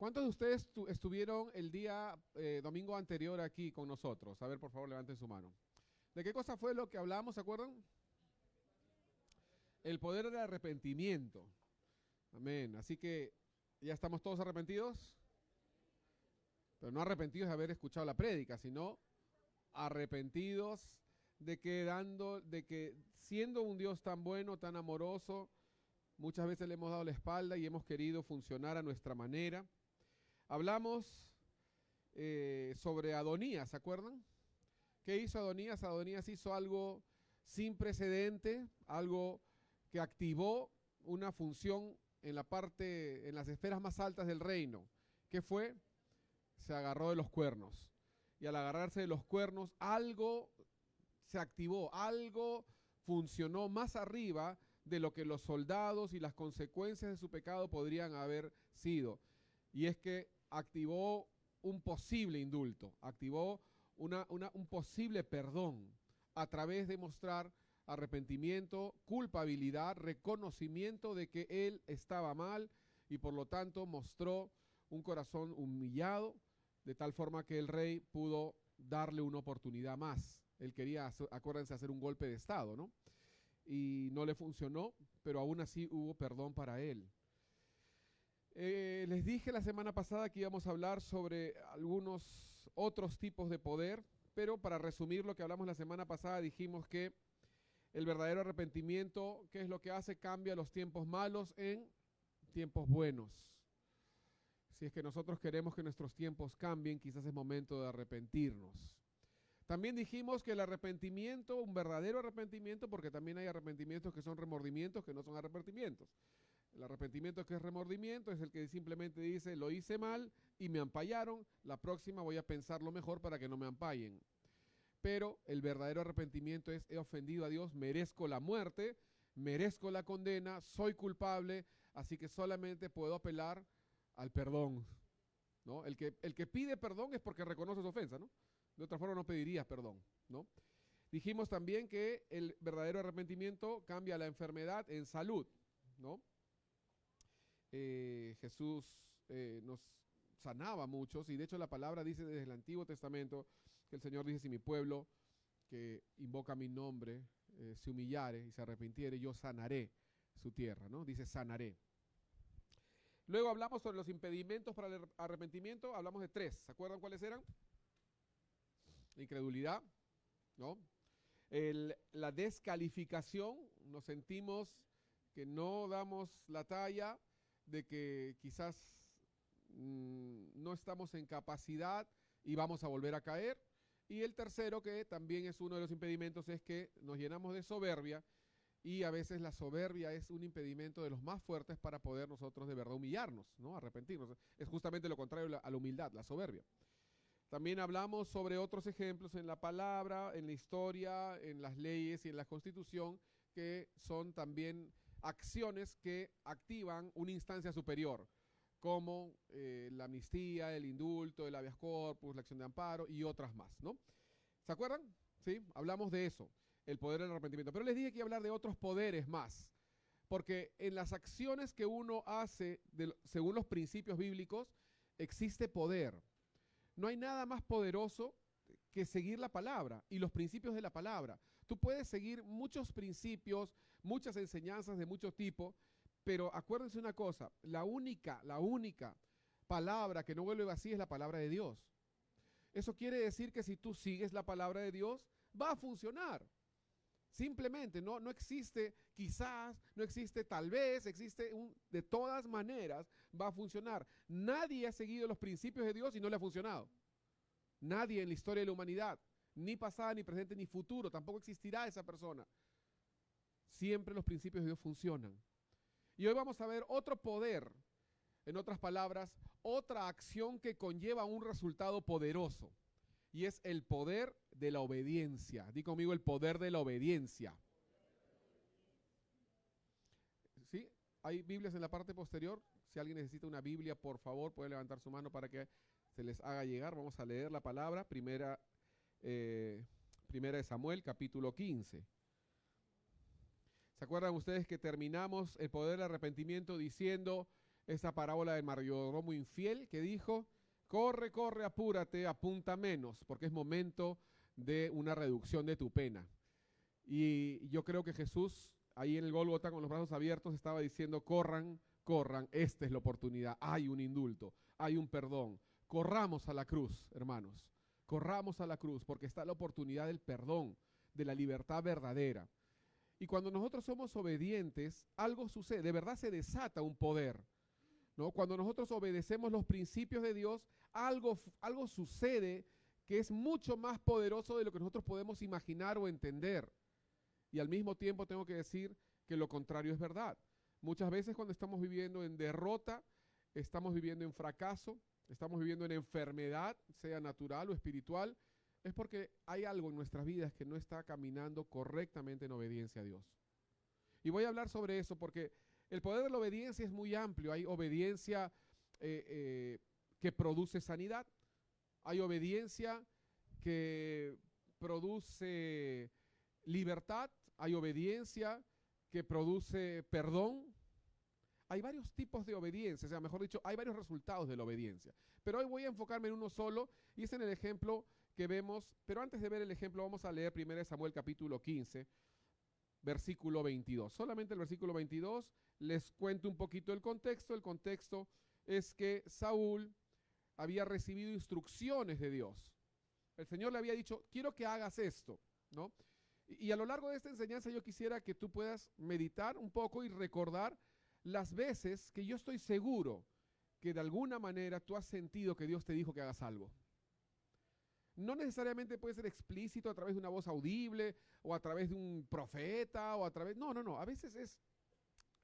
¿Cuántos de ustedes estuvieron el día domingo anterior aquí con nosotros? A ver, por favor, levanten su mano. ¿De qué cosa fue lo que hablamos, se acuerdan? El poder del arrepentimiento. Amén. Así que, ¿ya estamos todos arrepentidos? Pero no arrepentidos de haber escuchado la prédica, sino arrepentidos de que siendo un Dios tan bueno, tan amoroso, muchas veces le hemos dado la espalda y hemos querido funcionar a nuestra manera. Hablamos sobre Adonías, ¿se acuerdan? ¿Qué hizo Adonías? Adonías hizo algo sin precedente, algo que activó una función en las esferas más altas del reino. ¿Qué fue? Se agarró de los cuernos. Y al agarrarse de los cuernos, algo se activó, algo funcionó más arriba de lo que los soldados y las consecuencias de su pecado podrían haber sido. Y es que activó un posible indulto, activó un posible perdón a través de mostrar arrepentimiento, culpabilidad, reconocimiento de que él estaba mal y por lo tanto mostró un corazón humillado, de tal forma que el rey pudo darle una oportunidad más. Él quería, acuérdense, hacer un golpe de estado, ¿no? Y no le funcionó, pero aún así hubo perdón para él. Les dije la semana pasada que íbamos a hablar sobre algunos otros tipos de poder, pero para resumir lo que hablamos la semana pasada dijimos que el verdadero arrepentimiento, ¿qué es lo que hace? Cambia los tiempos malos en tiempos buenos. Si es que nosotros queremos que nuestros tiempos cambien, quizás es momento de arrepentirnos. También dijimos que el arrepentimiento, un verdadero arrepentimiento, porque también hay arrepentimientos que son remordimientos, que no son arrepentimientos. El arrepentimiento que es remordimiento es el que simplemente dice, lo hice mal y me ampallaron, la próxima voy a pensarlo mejor para que no me ampallen. Pero el verdadero arrepentimiento es, he ofendido a Dios, merezco la muerte, merezco la condena, soy culpable, así que solamente puedo apelar al perdón, ¿no? El que pide perdón es porque reconoce su ofensa, ¿no? De otra forma no pedirías perdón, ¿no? Dijimos también que el verdadero arrepentimiento cambia la enfermedad en salud, ¿no? Jesús nos sanaba a muchos y de hecho la palabra dice desde el Antiguo Testamento que el Señor dice, si mi pueblo que invoca mi nombre se humillare y se arrepintiere, yo sanaré su tierra, ¿no? Dice sanaré. Luego hablamos sobre los impedimentos para el arrepentimiento, hablamos de 3, ¿se acuerdan cuáles eran? La incredulidad, ¿no? La descalificación, nos sentimos que no damos la talla, de que quizás no estamos en capacidad y vamos a volver a caer. Y el tercero, que también es uno de los impedimentos, es que nos llenamos de soberbia y a veces la soberbia es un impedimento de los más fuertes para poder nosotros de verdad humillarnos, ¿no? Arrepentirnos. Es justamente lo contrario a la humildad, la soberbia. También hablamos sobre otros ejemplos en la palabra, en la historia, en las leyes y en la Constitución, que son también acciones que activan una instancia superior, como la amnistía, el indulto, el habeas corpus, la acción de amparo y otras más, ¿no? ¿Se acuerdan? Sí, hablamos de eso, el poder del arrepentimiento. Pero les dije que iba a hablar de otros poderes más, porque en las acciones que uno hace, según los principios bíblicos, existe poder. No hay nada más poderoso que seguir la palabra y los principios de la palabra. Tú puedes seguir muchos principios, muchas enseñanzas de mucho tipo, pero acuérdense una cosa, la única palabra que no vuelve vacía es la palabra de Dios. Eso quiere decir que si tú sigues la palabra de Dios, va a funcionar. Simplemente, no existe quizás, no existe tal vez, existe de todas maneras va a funcionar. Nadie ha seguido los principios de Dios y no le ha funcionado. Nadie en la historia de la humanidad, ni pasada, ni presente, ni futuro, tampoco existirá esa persona. Siempre los principios de Dios funcionan. Y hoy vamos a ver otro poder, en otras palabras, otra acción que conlleva un resultado poderoso. Y es el poder de la obediencia. Di conmigo el poder de la obediencia. ¿Sí? Hay Biblias en la parte posterior. Si alguien necesita una Biblia, por favor, puede levantar su mano para que se les haga llegar. Vamos a leer la palabra. Primera de Samuel, capítulo 15. ¿Se acuerdan ustedes que terminamos el poder del arrepentimiento diciendo esa parábola del mayordomo infiel que dijo, corre, corre, apúrate, apunta menos, porque es momento de una reducción de tu pena. Y yo creo que Jesús, ahí en el Gólgota con los brazos abiertos, estaba diciendo, corran, corran, esta es la oportunidad, hay un indulto, hay un perdón. Corramos a la cruz, hermanos, corramos a la cruz, porque está la oportunidad del perdón, de la libertad verdadera. Y cuando nosotros somos obedientes, algo sucede, de verdad se desata un poder, ¿no? Cuando nosotros obedecemos los principios de Dios, algo sucede que es mucho más poderoso de lo que nosotros podemos imaginar o entender. Y al mismo tiempo tengo que decir que lo contrario es verdad. Muchas veces cuando estamos viviendo en derrota, estamos viviendo en fracaso, estamos viviendo en enfermedad, sea natural o espiritual, es porque hay algo en nuestras vidas que no está caminando correctamente en obediencia a Dios. Y voy a hablar sobre eso porque el poder de la obediencia es muy amplio. Hay obediencia que produce sanidad, hay obediencia que produce libertad, hay obediencia que produce perdón. Hay varios tipos de obediencia, o sea, mejor dicho, hay varios resultados de la obediencia. Pero hoy voy a enfocarme en uno solo y es en el ejemplo que vemos. Pero antes de ver el ejemplo, vamos a leer 1 Samuel capítulo 15, versículo 22. Solamente el versículo 22, les cuento un poquito el contexto. El contexto es que Saúl había recibido instrucciones de Dios. El Señor le había dicho, quiero que hagas esto, ¿no? Y a lo largo de esta enseñanza yo quisiera que tú puedas meditar un poco y recordar las veces que yo estoy seguro que de alguna manera tú has sentido que Dios te dijo que hagas algo. No necesariamente puede ser explícito a través de una voz audible o a través de un profeta o a través... No. A veces es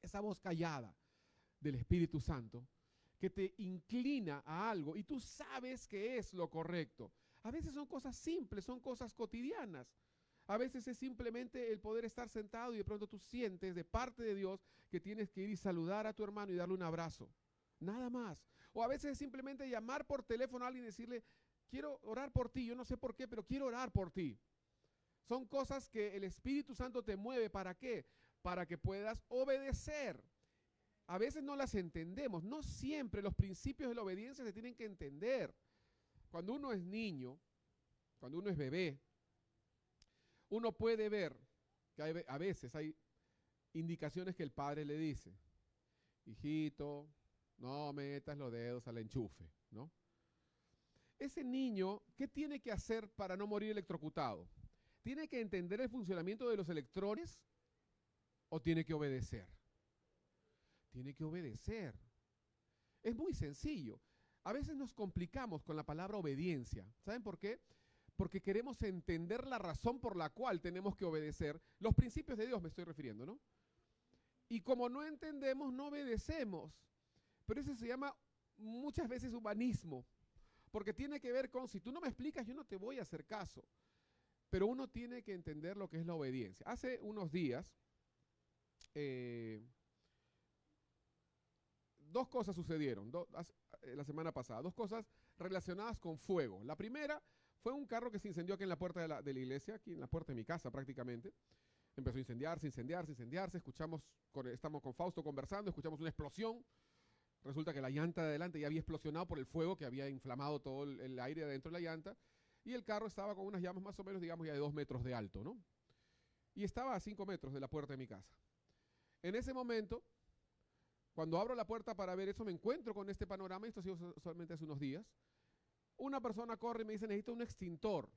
esa voz callada del Espíritu Santo que te inclina a algo y tú sabes que es lo correcto. A veces son cosas simples, son cosas cotidianas. A veces es simplemente el poder estar sentado y de pronto tú sientes de parte de Dios que tienes que ir y saludar a tu hermano y darle un abrazo. Nada más. O a veces es simplemente llamar por teléfono a alguien y decirle, quiero orar por ti, yo no sé por qué, pero quiero orar por ti. Son cosas que el Espíritu Santo te mueve. ¿Para qué? Para que puedas obedecer. A veces no las entendemos. No siempre los principios de la obediencia se tienen que entender. Cuando uno es niño, cuando uno es bebé, uno puede ver que a veces hay indicaciones que el padre le dice, hijito, no metas los dedos al enchufe, ¿no? Ese niño, ¿qué tiene que hacer para no morir electrocutado? ¿Tiene que entender el funcionamiento de los electrones o tiene que obedecer? Tiene que obedecer. Es muy sencillo. A veces nos complicamos con la palabra obediencia. ¿Saben por qué? Porque queremos entender la razón por la cual tenemos que obedecer. Los principios de Dios me estoy refiriendo, ¿no? Y como no entendemos, no obedecemos. Pero eso se llama muchas veces humanismo. Porque tiene que ver con, si tú no me explicas, yo no te voy a hacer caso. Pero uno tiene que entender lo que es la obediencia. Hace unos días, dos cosas sucedieron la semana pasada. Dos cosas relacionadas con fuego. La primera fue un carro que se incendió aquí en la puerta de la iglesia, aquí en la puerta de mi casa prácticamente. Empezó a incendiarse. Estamos con Fausto conversando, escuchamos una explosión. Resulta que la llanta de adelante ya había explosionado por el fuego que había inflamado todo el aire dentro de la llanta. Y el carro estaba con unas llamas más o menos, digamos, ya de 2 metros de alto, ¿no? Y estaba a 5 metros de la puerta de mi casa. En ese momento, cuando abro la puerta para ver eso, me encuentro con este panorama. Esto ha sido solamente hace unos días. Una persona corre y me dice, necesito un extintor,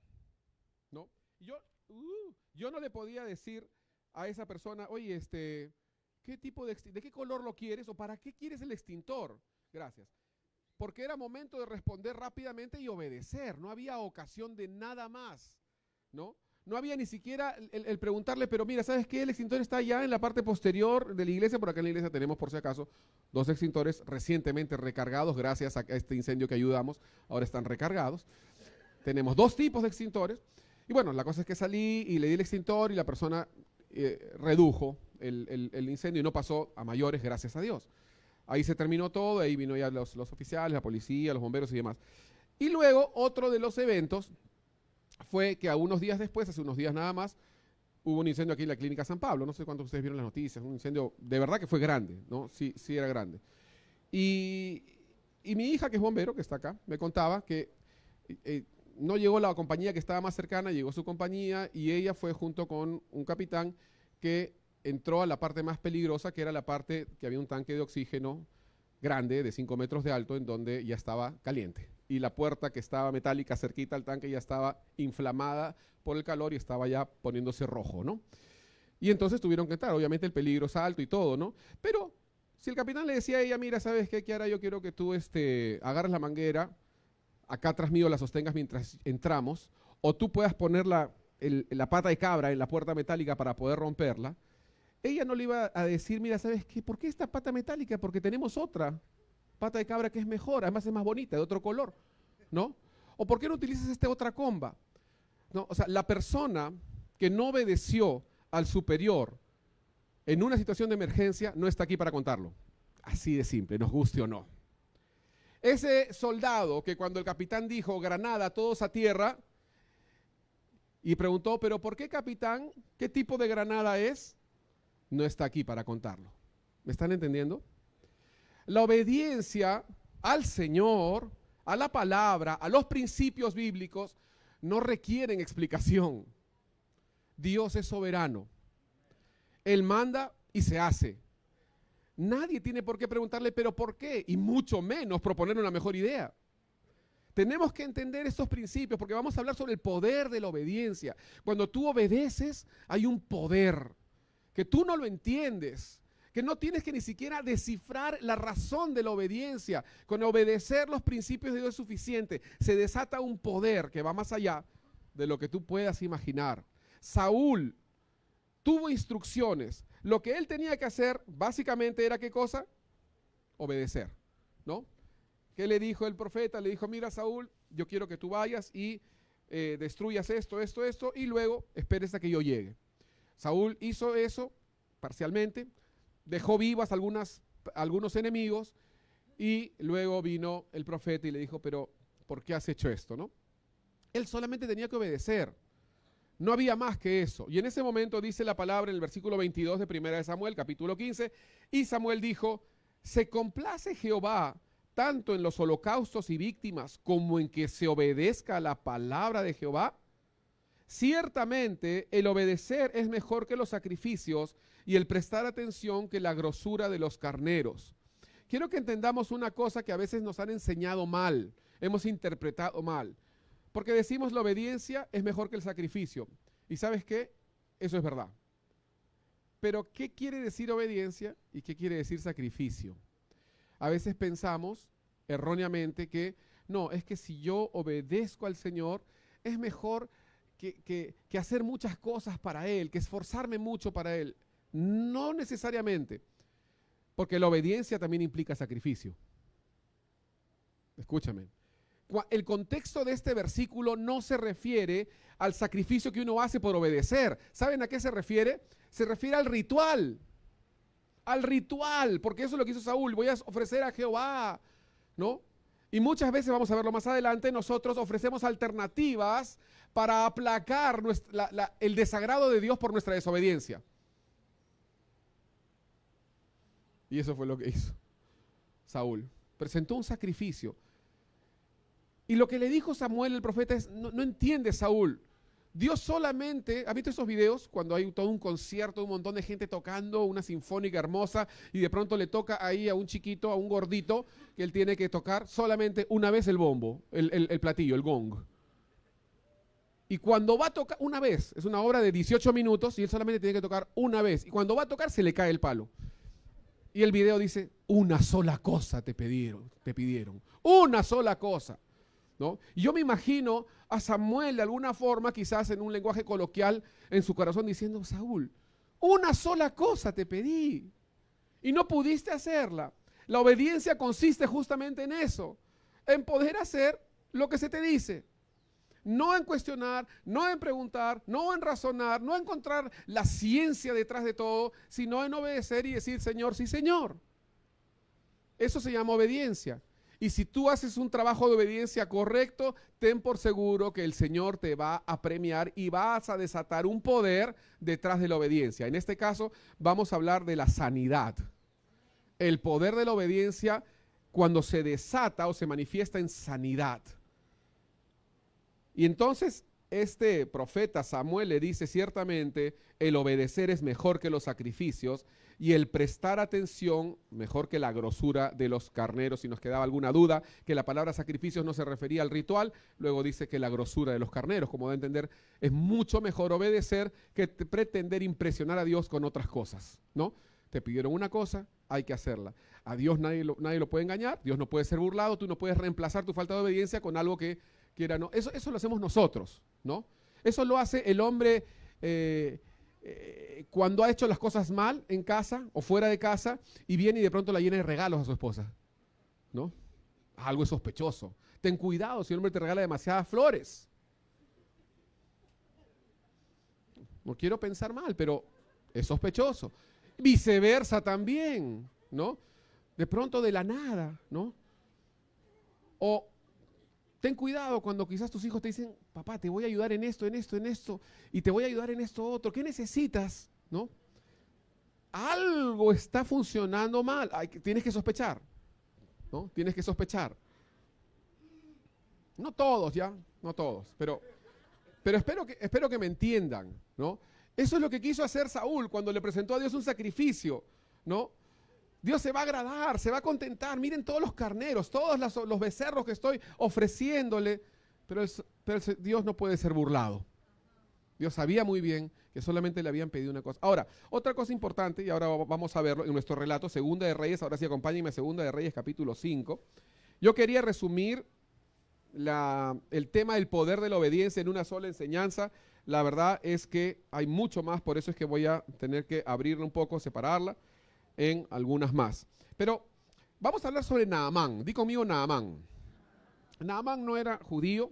¿no? Y yo no le podía decir a esa persona, oye, ¿qué tipo de qué color lo quieres o para qué quieres el extintor? Gracias. Porque era momento de responder rápidamente y obedecer. No había ocasión de nada más, ¿no? No había ni siquiera el preguntarle, pero mira, ¿sabes qué? El extintor está ya en la parte posterior de la iglesia. Por acá en la iglesia tenemos, por si acaso, 2 extintores recientemente recargados gracias a este incendio que ayudamos. Ahora están recargados. Tenemos 2 tipos de extintores. Y bueno, la cosa es que salí y le di el extintor y la persona redujo el incendio y no pasó a mayores, gracias a Dios. Ahí se terminó todo, ahí vino ya los oficiales, la policía, los bomberos y demás. Y luego, otro de los eventos fue que a unos días después, hace unos días nada más, hubo un incendio aquí en la Clínica San Pablo. No sé cuántos de ustedes vieron las noticias, un incendio de verdad que fue grande, ¿no? Sí era grande. Y, y mi hija, que es bombero, que está acá, me contaba que no llegó la compañía que estaba más cercana, llegó su compañía y ella fue junto con un capitán que entró a la parte más peligrosa, que era la parte que había un tanque de oxígeno grande de 5 metros de alto en donde ya estaba caliente. Y la puerta que estaba metálica cerquita al tanque ya estaba inflamada por el calor y estaba ya poniéndose rojo, ¿no? Y entonces tuvieron que entrar, obviamente el peligro es alto y todo, ¿no? Pero si el capitán le decía a ella, mira, ¿sabes qué, Kiara? Yo quiero que tú agarres la manguera, acá atrás mío la sostengas mientras entramos, o tú puedas poner la pata de cabra en la puerta metálica para poder romperla. Ella no le iba a decir, mira, ¿sabes qué? ¿Por qué esta pata metálica? Porque tenemos otra pata de cabra que es mejor, además es más bonita, de otro color, ¿no? ¿O por qué no utilizas esta otra comba? ¿No? O sea, la persona que no obedeció al superior en una situación de emergencia no está aquí para contarlo. Así de simple, nos guste o no. Ese soldado que cuando el capitán dijo, Granada, todos a tierra, y preguntó, ¿pero por qué, capitán? ¿Qué tipo de granada es? No está aquí para contarlo. ¿Me están entendiendo? La obediencia al Señor, a la palabra, a los principios bíblicos, no requieren explicación. Dios es soberano. Él manda y se hace. Nadie tiene por qué preguntarle, ¿pero por qué? Y mucho menos proponer una mejor idea. Tenemos que entender estos principios porque vamos a hablar sobre el poder de la obediencia. Cuando tú obedeces, hay un poder que tú no lo entiendes, que no tienes que ni siquiera descifrar la razón de la obediencia. Con obedecer los principios de Dios es suficiente. Se desata un poder que va más allá de lo que tú puedas imaginar. Saúl tuvo instrucciones. Lo que él tenía que hacer básicamente era ¿qué cosa? Obedecer, ¿no? ¿Qué le dijo el profeta? Le dijo, mira, Saúl, yo quiero que tú vayas y destruyas esto, y luego esperes a que yo llegue. Saúl hizo eso parcialmente, dejó vivas algunos enemigos y luego vino el profeta y le dijo, pero ¿por qué has hecho esto, no? Él solamente tenía que obedecer. No había más que eso. Y en ese momento dice la palabra en el versículo 22 de 1 de Samuel, capítulo 15, y Samuel dijo, ¿se complace Jehová tanto en los holocaustos y víctimas como en que se obedezca a la palabra de Jehová? Ciertamente el obedecer es mejor que los sacrificios y el prestar atención que la grosura de los carneros. Quiero que entendamos una cosa que a veces nos han enseñado mal, hemos interpretado mal. Porque decimos la obediencia es mejor que el sacrificio. ¿Y sabes qué? Eso es verdad. Pero ¿qué quiere decir obediencia y qué quiere decir sacrificio? A veces pensamos erróneamente que no, es que si yo obedezco al Señor es mejor que hacer muchas cosas para Él, que esforzarme mucho para Él. No necesariamente, porque la obediencia también implica sacrificio. Escúchame. El contexto de este versículo no se refiere al sacrificio que uno hace por obedecer. ¿Saben a qué se refiere? Se refiere al ritual. Al ritual, porque eso es lo que hizo Saúl. Voy a ofrecer a Jehová, ¿no? Y muchas veces, vamos a verlo más adelante, nosotros ofrecemos alternativas para aplacar el desagrado de Dios por nuestra desobediencia. Y eso fue lo que hizo Saúl. Presentó un sacrificio. Y lo que le dijo Samuel, el profeta, es, no entiende Saúl. Dios solamente, ¿has visto esos videos? Cuando hay todo un concierto, un montón de gente tocando, una sinfónica hermosa, y de pronto le toca ahí a un chiquito, a un gordito, que él tiene que tocar solamente una vez el bombo, el platillo, el gong. Y cuando va a tocar una vez, es una obra de 18 minutos, y él solamente tiene que tocar una vez. Y cuando va a tocar, se le cae el palo. Y el video dice, una sola cosa te pidieron, una sola cosa. ¿No? Y yo me imagino a Samuel de alguna forma, quizás en un lenguaje coloquial, en su corazón diciendo, Saúl, una sola cosa te pedí y no pudiste hacerla. La obediencia consiste justamente en eso, en poder hacer lo que se te dice. No en cuestionar, no en preguntar, no en razonar, no en encontrar la ciencia detrás de todo, sino en obedecer y decir, Señor, sí, Señor. Eso se llama obediencia. Y si tú haces un trabajo de obediencia correcto, ten por seguro que el Señor te va a premiar y vas a desatar un poder detrás de la obediencia. En este caso, vamos a hablar de la sanidad. El poder de la obediencia cuando se desata o se manifiesta en sanidad. Y entonces este profeta Samuel le dice: ciertamente el obedecer es mejor que los sacrificios y el prestar atención mejor que la grosura de los carneros. Si nos quedaba alguna duda que la palabra sacrificios no se refería al ritual, luego dice que la grosura de los carneros, como da a entender, es mucho mejor obedecer que pretender impresionar a Dios con otras cosas, ¿no? Te pidieron una cosa, hay que hacerla. A Dios nadie lo puede engañar, Dios no puede ser burlado, tú no puedes reemplazar tu falta de obediencia con algo que quiera. No. Eso lo hacemos nosotros, ¿no? Eso lo hace el hombre cuando ha hecho las cosas mal en casa o fuera de casa y viene y de pronto la llena de regalos a su esposa, ¿no? Algo es sospechoso. Ten cuidado si el hombre te regala demasiadas flores. No quiero pensar mal, pero es sospechoso. Viceversa también, ¿no? De pronto de la nada, ¿no? O ten cuidado cuando quizás tus hijos te dicen: papá, te voy a ayudar en esto, y te voy a ayudar en esto otro. ¿Qué necesitas? ¿No? Algo está funcionando mal. Tienes que sospechar, ¿no? Tienes que sospechar. No todos, ya, no todos, pero espero que me entiendan, ¿no? Eso es lo que quiso hacer Saúl cuando le presentó a Dios un sacrificio, ¿no? Dios se va a agradar, se va a contentar. Miren todos los carneros, todos los becerros que estoy ofreciéndole. Pero Dios no puede ser burlado. Dios sabía muy bien que solamente le habían pedido una cosa. Ahora, otra cosa importante, y ahora vamos a verlo en nuestro relato, Segunda de Reyes. Ahora sí, acompáñenme, Segunda de Reyes, capítulo 5. Yo quería resumir el tema del poder de la obediencia en una sola enseñanza. La verdad es que hay mucho más, por eso es que voy a tener que abrirla un poco, separarla en algunas más. Pero vamos a hablar sobre Naamán. Di conmigo Naamán. Naamán no era judío.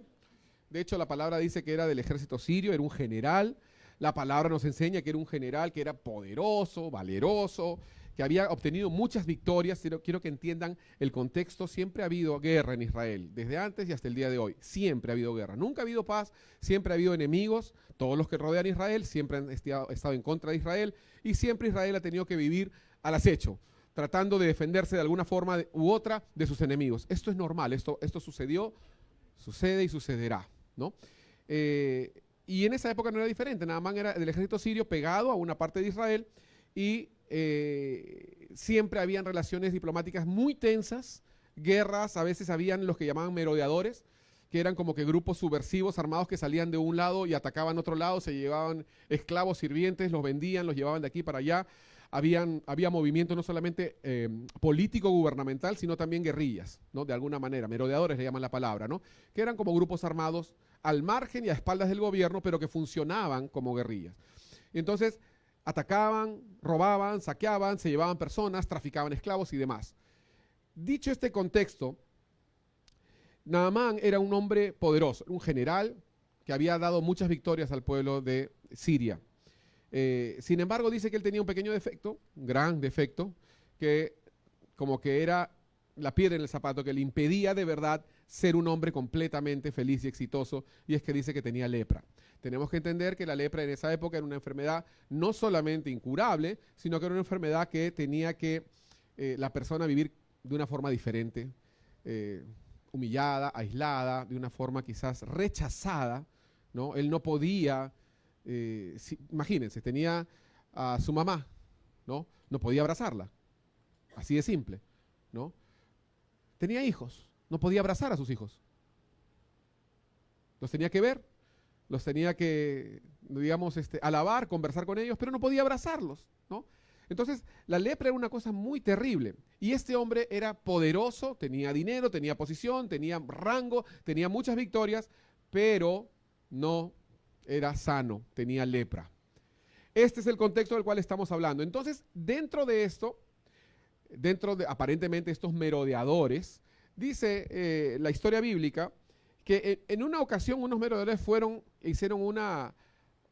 De hecho, la palabra dice que era del ejército sirio, era un general. La palabra nos enseña que era un general que era poderoso, valeroso, que había obtenido muchas victorias. Quiero que entiendan el contexto. Siempre ha habido guerra en Israel, desde antes y hasta el día de hoy. Siempre ha habido guerra. Nunca ha habido paz, siempre ha habido enemigos. Todos los que rodean a Israel siempre han estado en contra de Israel, y siempre Israel ha tenido que vivir al acecho, tratando de defenderse de alguna forma u otra de sus enemigos. Esto es normal, esto sucedió, sucede y sucederá, ¿no? Y en esa época no era diferente. Naamán era del ejército sirio pegado a una parte de Israel, y siempre habían relaciones diplomáticas muy tensas, guerras. A veces habían los que llamaban merodeadores, que eran como que grupos subversivos armados que salían de un lado y atacaban otro lado, se llevaban esclavos sirvientes, los vendían, los llevaban de aquí para allá. Había movimiento no solamente político-gubernamental, sino también guerrillas, ¿no? De alguna manera, merodeadores le llaman la palabra, ¿no? Que eran como grupos armados al margen y a espaldas del gobierno, pero que funcionaban como guerrillas. Entonces, atacaban, robaban, saqueaban, se llevaban personas, traficaban esclavos y demás. Dicho este contexto, Naamán era un hombre poderoso, un general que había dado muchas victorias al pueblo de Siria. Sin embargo, dice que él tenía un pequeño defecto, un gran defecto, que como que era la piedra en el zapato, que le impedía de verdad ser un hombre completamente feliz y exitoso, y es que dice que tenía lepra. Tenemos que entender que la lepra en esa época era una enfermedad no solamente incurable, sino que era una enfermedad que tenía que la persona vivir de una forma diferente, humillada, aislada, de una forma quizás rechazada, ¿no? Él no podía... imagínense, tenía a su mamá, ¿no? No podía abrazarla, así de simple, ¿no? Tenía hijos, no podía abrazar a sus hijos. Los tenía que ver, los tenía que, digamos, alabar, conversar con ellos, pero no podía abrazarlos, ¿no? Entonces, la lepra era una cosa muy terrible. Y este hombre era poderoso, tenía dinero, tenía posición, tenía rango, tenía muchas victorias, pero no era sano, tenía lepra. Este es el contexto del cual estamos hablando. Entonces, dentro de esto, dentro de aparentemente estos merodeadores, dice la historia bíblica que en una ocasión unos merodeadores hicieron una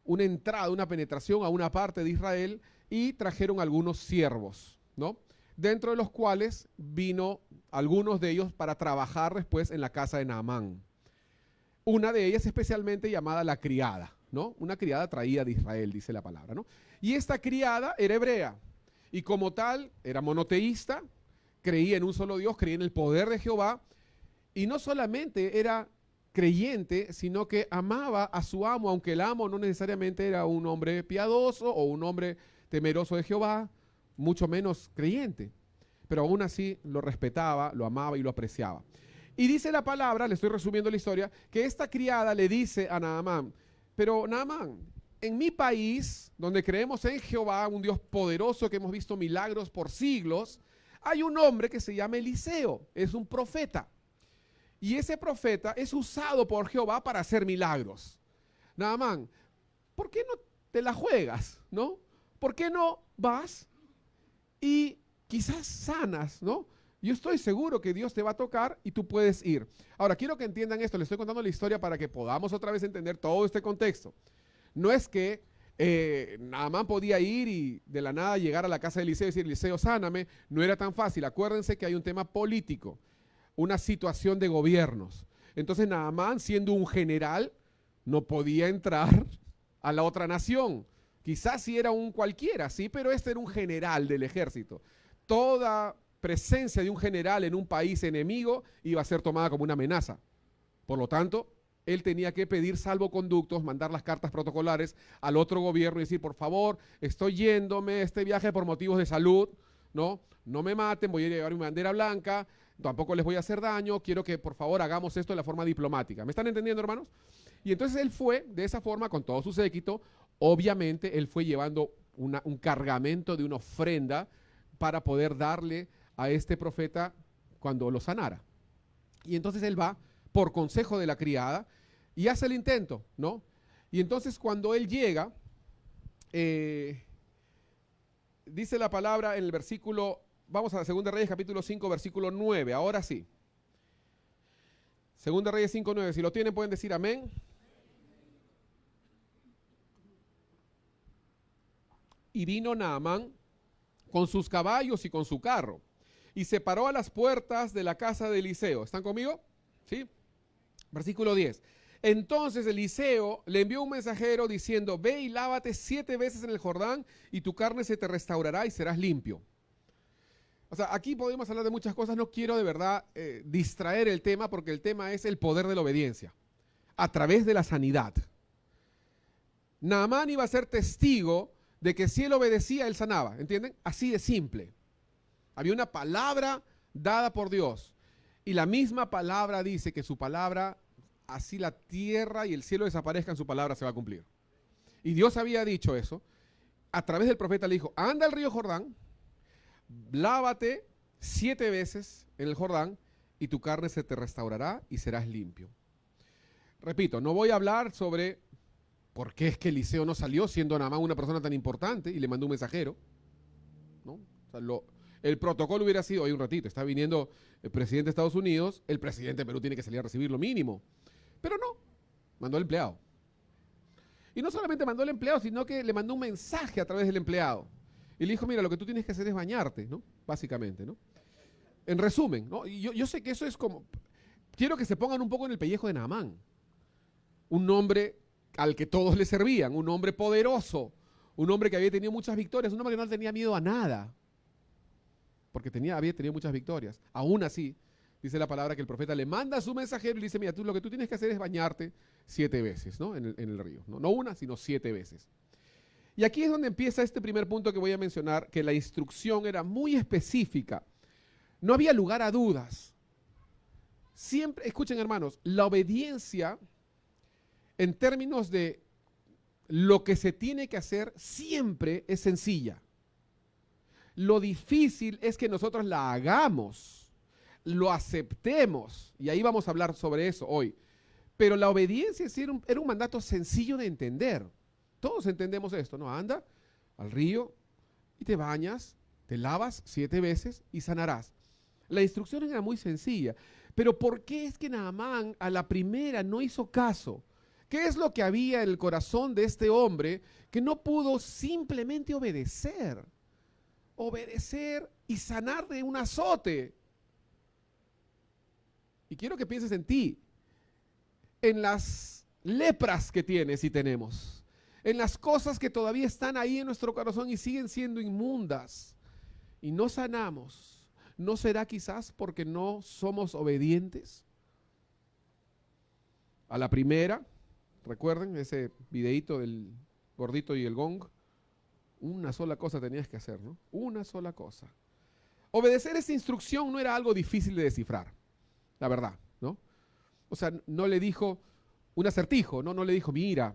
entrada, una penetración a una parte de Israel y trajeron algunos siervos, ¿no? Dentro de los cuales vino algunos de ellos para trabajar después en la casa de Naamán. Una de ellas especialmente llamada la criada, ¿no? Una criada traída de Israel, dice la palabra, ¿no? Y esta criada era hebrea y como tal era monoteísta, creía en un solo Dios, creía en el poder de Jehová, y no solamente era creyente, sino que amaba a su amo, aunque el amo no necesariamente era un hombre piadoso o un hombre temeroso de Jehová, mucho menos creyente. Pero aún así lo respetaba, lo amaba y lo apreciaba. Y dice la palabra, le estoy resumiendo la historia, que esta criada le dice a Naamán, pero Naamán, en mi país, donde creemos en Jehová, un Dios poderoso que hemos visto milagros por siglos, hay un hombre que se llama Eliseo, es un profeta. Y ese profeta es usado por Jehová para hacer milagros. Naamán, ¿por qué no te la juegas, no? ¿Por qué no vas y quizás sanas, no? Yo estoy seguro que Dios te va a tocar y tú puedes ir. Ahora, quiero que entiendan esto, les estoy contando la historia para que podamos otra vez entender todo este contexto. No es que Naamán podía ir y de la nada llegar a la casa de Eliseo y decir, Eliseo, sáname. No era tan fácil. Acuérdense que hay un tema político, una situación de gobiernos. Entonces Naamán, siendo un general, no podía entrar a la otra nación. Quizás si era un cualquiera, sí, pero este era un general del ejército. Toda presencia de un general en un país enemigo iba a ser tomada como una amenaza. Por lo tanto, él tenía que pedir salvoconductos, mandar las cartas protocolares al otro gobierno y decir, por favor, estoy yéndome a este viaje por motivos de salud, ¿no? No me maten, voy a llevar mi bandera blanca, tampoco les voy a hacer daño, quiero que por favor hagamos esto de la forma diplomática. ¿Me están entendiendo, hermanos? Y entonces él fue de esa forma con todo su séquito. Obviamente él fue llevando un cargamento de una ofrenda para poder darle a este profeta cuando lo sanara. Y entonces él va por consejo de la criada y hace el intento, ¿no? Y entonces cuando él llega, dice la palabra en el versículo, vamos a 2 Reyes capítulo 5, versículo 9, ahora sí. 2 Reyes 5, 9, si lo tienen pueden decir amén. Y vino Naamán con sus caballos y con su carro, y se paró a las puertas de la casa de Eliseo. ¿Están conmigo? ¿Sí? Versículo 10. Entonces Eliseo le envió un mensajero diciendo, ve y lávate 7 veces en el Jordán, y tu carne se te restaurará y serás limpio. O sea, aquí podemos hablar de muchas cosas, no quiero de verdad distraer el tema, porque el tema es el poder de la obediencia, a través de la sanidad. Naamán iba a ser testigo de que si él obedecía, él sanaba, ¿entienden? Así de simple. Había una palabra dada por Dios, y la misma palabra dice que su palabra, así la tierra y el cielo desaparezcan, su palabra se va a cumplir. Y Dios había dicho eso, a través del profeta le dijo, anda al río Jordán, lávate 7 veces en el Jordán, y tu carne se te restaurará y serás limpio. Repito, no voy a hablar sobre por qué es que Eliseo no salió siendo Naamán una persona tan importante y le mandó un mensajero, ¿no? O sea, el protocolo hubiera sido, hoy un ratito, está viniendo el presidente de Estados Unidos, el presidente de Perú tiene que salir a recibir lo mínimo. Pero no, mandó al empleado. Y no solamente mandó al empleado, sino que le mandó un mensaje a través del empleado. Y le dijo, mira, lo que tú tienes que hacer es bañarte, ¿no? Básicamente, ¿no? En resumen, ¿no? Y yo sé que eso es como, quiero que se pongan un poco en el pellejo de Naamán. Un hombre al que todos le servían, un hombre poderoso, un hombre que había tenido muchas victorias, un hombre que no tenía miedo a nada, porque había tenido muchas victorias. Aún así, dice la palabra que el profeta le manda a su mensajero y le dice, mira, tú lo que tú tienes que hacer es bañarte 7 veces, ¿no? en el río. No una, sino 7 veces. Y aquí es donde empieza este primer punto que voy a mencionar, que la instrucción era muy específica. No había lugar a dudas. Siempre, escuchen hermanos, la obediencia en términos de lo que se tiene que hacer siempre es sencilla. Lo difícil es que nosotros la hagamos, lo aceptemos, y ahí vamos a hablar sobre eso hoy. Pero la obediencia era un mandato sencillo de entender. Todos entendemos esto, ¿no? Anda al río y te bañas, te lavas 7 veces y sanarás. La instrucción era muy sencilla. Pero ¿por qué es que Naamán a la primera no hizo caso? ¿Qué es lo que había en el corazón de este hombre que no pudo simplemente obedecer? Obedecer y sanar de un azote. Y quiero que pienses en ti, en las lepras que tienes y tenemos, en las cosas que todavía están ahí en nuestro corazón y siguen siendo inmundas. Y no sanamos, ¿no será quizás porque no somos obedientes? A la primera, recuerden ese videíto del gordito y el gong, una sola cosa tenías que hacer, ¿no? Una sola cosa. Obedecer esa instrucción no era algo difícil de descifrar, la verdad, ¿no? O sea, no le dijo un acertijo, no le dijo, mira,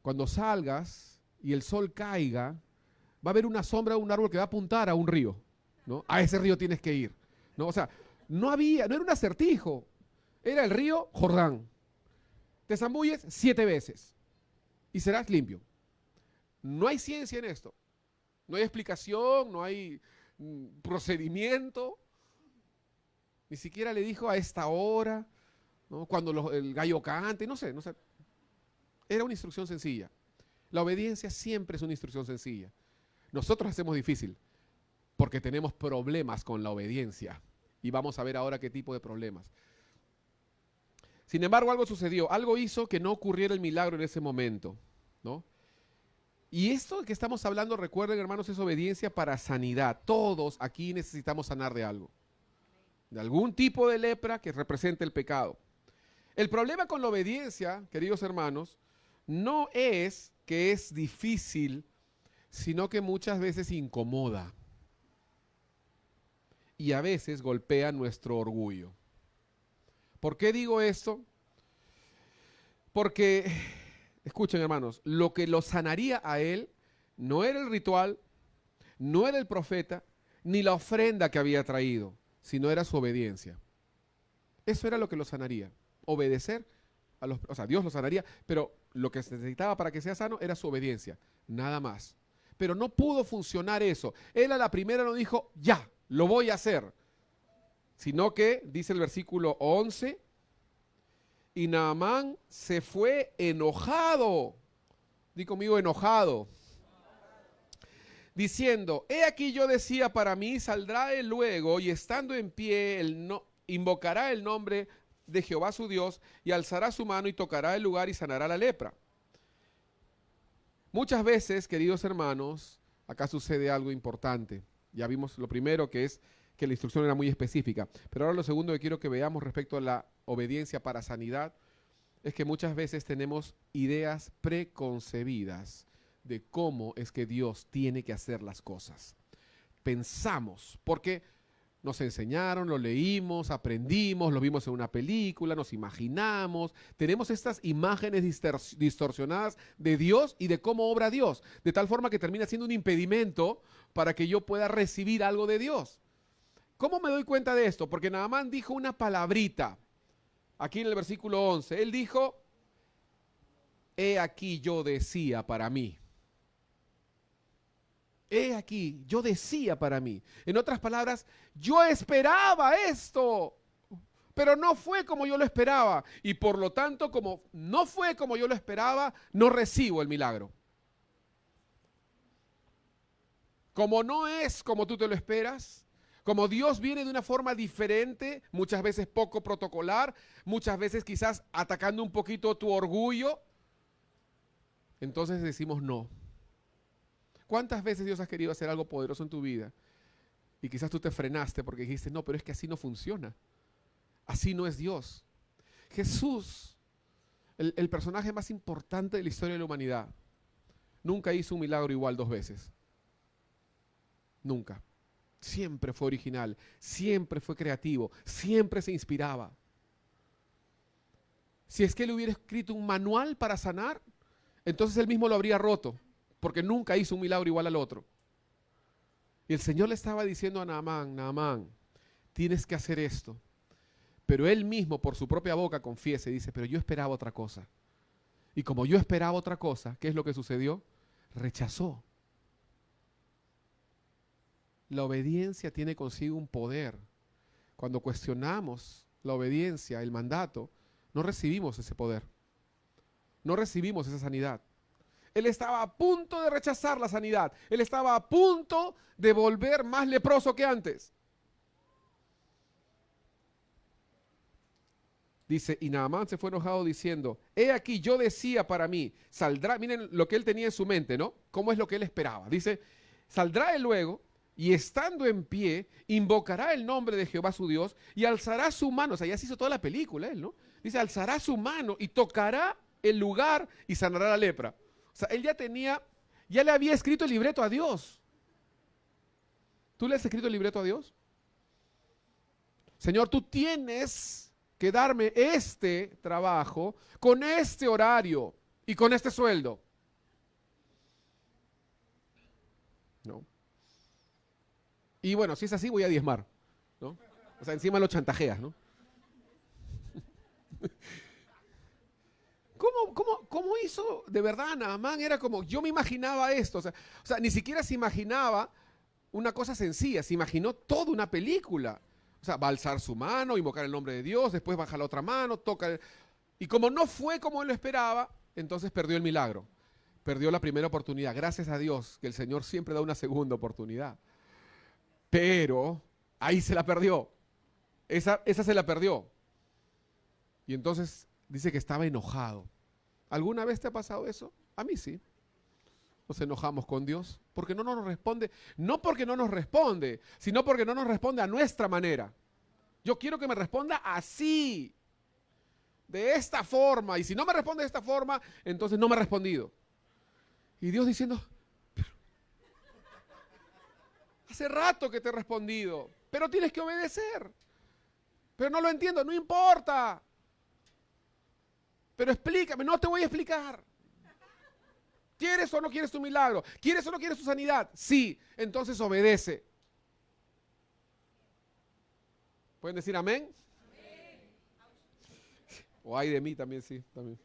cuando salgas y el sol caiga, va a haber una sombra de un árbol que va a apuntar a un río, ¿no? A ese río tienes que ir, ¿no? O sea, no era un acertijo, era el río Jordán. Te zambulles 7 veces y serás limpio. No hay ciencia en esto, no hay explicación, no hay procedimiento. Ni siquiera le dijo a esta hora, ¿no? Cuando el gallo cante, no sé. Era una instrucción sencilla. La obediencia siempre es una instrucción sencilla. Nosotros hacemos difícil porque tenemos problemas con la obediencia. Y vamos a ver ahora qué tipo de problemas. Sin embargo, algo sucedió. Algo hizo que no ocurriera el milagro en ese momento, ¿no? Y esto que estamos hablando, recuerden, hermanos, es obediencia para sanidad. Todos aquí necesitamos sanar de algo. De algún tipo de lepra que represente el pecado. El problema con la obediencia, queridos hermanos, no es que es difícil, sino que muchas veces incomoda. Y a veces golpea nuestro orgullo. ¿Por qué digo esto? Porque, escuchen hermanos, lo que lo sanaría a él no era el ritual, no era el profeta, ni la ofrenda que había traído, sino era su obediencia. Eso era lo que lo sanaría. Obedecer o sea, Dios lo sanaría, pero lo que se necesitaba para que sea sano era su obediencia, nada más. Pero no pudo funcionar eso. Él a la primera no dijo, ya, lo voy a hacer. Sino que, dice el versículo 11, y Naamán se fue enojado. Di conmigo, enojado. Diciendo, he aquí yo decía para mí, saldrá él luego, y estando en pie, invocará el nombre de Jehová su Dios, y alzará su mano y tocará el lugar y sanará la lepra. Muchas veces, queridos hermanos, acá sucede algo importante. Ya vimos lo primero, que es que la instrucción era muy específica. Pero ahora lo segundo que quiero que veamos respecto a la obediencia para sanidad, es que muchas veces tenemos ideas preconcebidas de cómo es que Dios tiene que hacer las cosas. Pensamos, porque nos enseñaron, lo leímos, aprendimos, lo vimos en una película, nos imaginamos, tenemos estas imágenes distorsionadas de Dios y de cómo obra Dios, de tal forma que termina siendo un impedimento para que yo pueda recibir algo de Dios. ¿Cómo me doy cuenta de esto? Porque Naamán dijo una palabrita, aquí en el versículo 11, él dijo, he aquí yo decía para mí. He aquí, yo decía para mí. En otras palabras, yo esperaba esto, pero no fue como yo lo esperaba. Y por lo tanto, como no fue como yo lo esperaba, no recibo el milagro. Como no es como tú te lo esperas, como Dios viene de una forma diferente, muchas veces poco protocolar, muchas veces quizás atacando un poquito tu orgullo, entonces decimos no. ¿Cuántas veces Dios ha querido hacer algo poderoso en tu vida? Y quizás tú te frenaste porque dijiste, no, pero es que así no funciona. Así no es Dios. Jesús, el personaje más importante de la historia de la humanidad, nunca hizo un milagro igual 2 veces. Nunca. Siempre fue original, siempre fue creativo, siempre se inspiraba. Si es que él hubiera escrito un manual para sanar, entonces él mismo lo habría roto. Porque nunca hizo un milagro igual al otro. Y el Señor le estaba diciendo a Naamán, Naamán, tienes que hacer esto. Pero él mismo por su propia boca confiesa y dice, pero yo esperaba otra cosa. Y como yo esperaba otra cosa, ¿qué es lo que sucedió? Rechazó. La obediencia tiene consigo un poder. Cuando cuestionamos la obediencia, el mandato, no recibimos ese poder. No recibimos esa sanidad. Él estaba a punto de rechazar la sanidad. Él estaba a punto de volver más leproso que antes. Dice, y Naamán se fue enojado diciendo, he aquí yo decía para mí, saldrá, miren lo que él tenía en su mente, ¿no? ¿Cómo es lo que él esperaba? Dice, saldrá él luego y estando en pie, invocará el nombre de Jehová su Dios y alzará su mano. O sea, ya se hizo toda la película él, ¿no? Dice, alzará su mano y tocará el lugar y sanará la lepra. O sea, él ya le había escrito el libreto a Dios. ¿Tú le has escrito el libreto a Dios? Señor, tú tienes que darme este trabajo con este horario y con este sueldo. No. Y bueno, si es así, voy a diezmar, ¿no? O sea, encima lo chantajeas, ¿no? ¿Cómo hizo de verdad Naamán? Era como, yo me imaginaba esto. O sea, ni siquiera se imaginaba una cosa sencilla, se imaginó toda una película. O sea, va a alzar su mano, invocar el nombre de Dios, después baja la otra mano, toca. Y como no fue como él lo esperaba, entonces perdió el milagro. Perdió la primera oportunidad. Gracias a Dios que el Señor siempre da una segunda oportunidad. Pero ahí se la perdió. Esa se la perdió. Y entonces dice que estaba enojado. ¿Alguna vez te ha pasado eso? A mí sí. Nos enojamos con Dios porque no nos responde. No porque no nos responde, sino porque no nos responde a nuestra manera. Yo quiero que me responda así, de esta forma. Y si no me responde de esta forma, entonces no me ha respondido. Y Dios diciendo, hace rato que te he respondido, pero tienes que obedecer. Pero no lo entiendo, no importa. Pero explícame, no te voy a explicar. ¿Quieres o no quieres tu milagro? ¿Quieres o no quieres tu sanidad? Sí, entonces obedece. ¿Pueden decir amén? Amén. O ay de mí también, sí, también.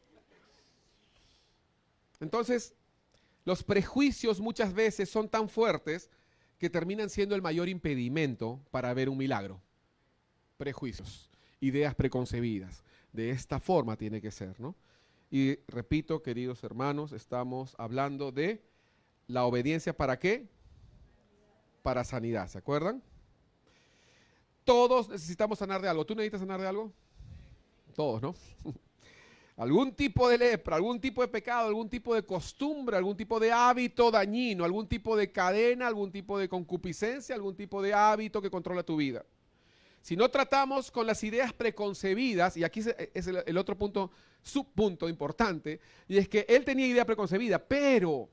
Entonces, los prejuicios muchas veces son tan fuertes que terminan siendo el mayor impedimento para ver un milagro. Prejuicios, ideas preconcebidas. De esta forma tiene que ser, ¿no? Y repito, queridos hermanos, estamos hablando de la obediencia ¿para qué? Para sanidad, ¿se acuerdan? Todos necesitamos sanar de algo. ¿Tú necesitas sanar de algo? Todos, ¿no? Algún tipo de lepra, algún tipo de pecado, algún tipo de costumbre, algún tipo de hábito dañino, algún tipo de cadena, algún tipo de concupiscencia, algún tipo de hábito que controla tu vida. Si no tratamos con las ideas preconcebidas, y aquí es el otro punto, subpunto importante, y es que él tenía idea preconcebida, pero,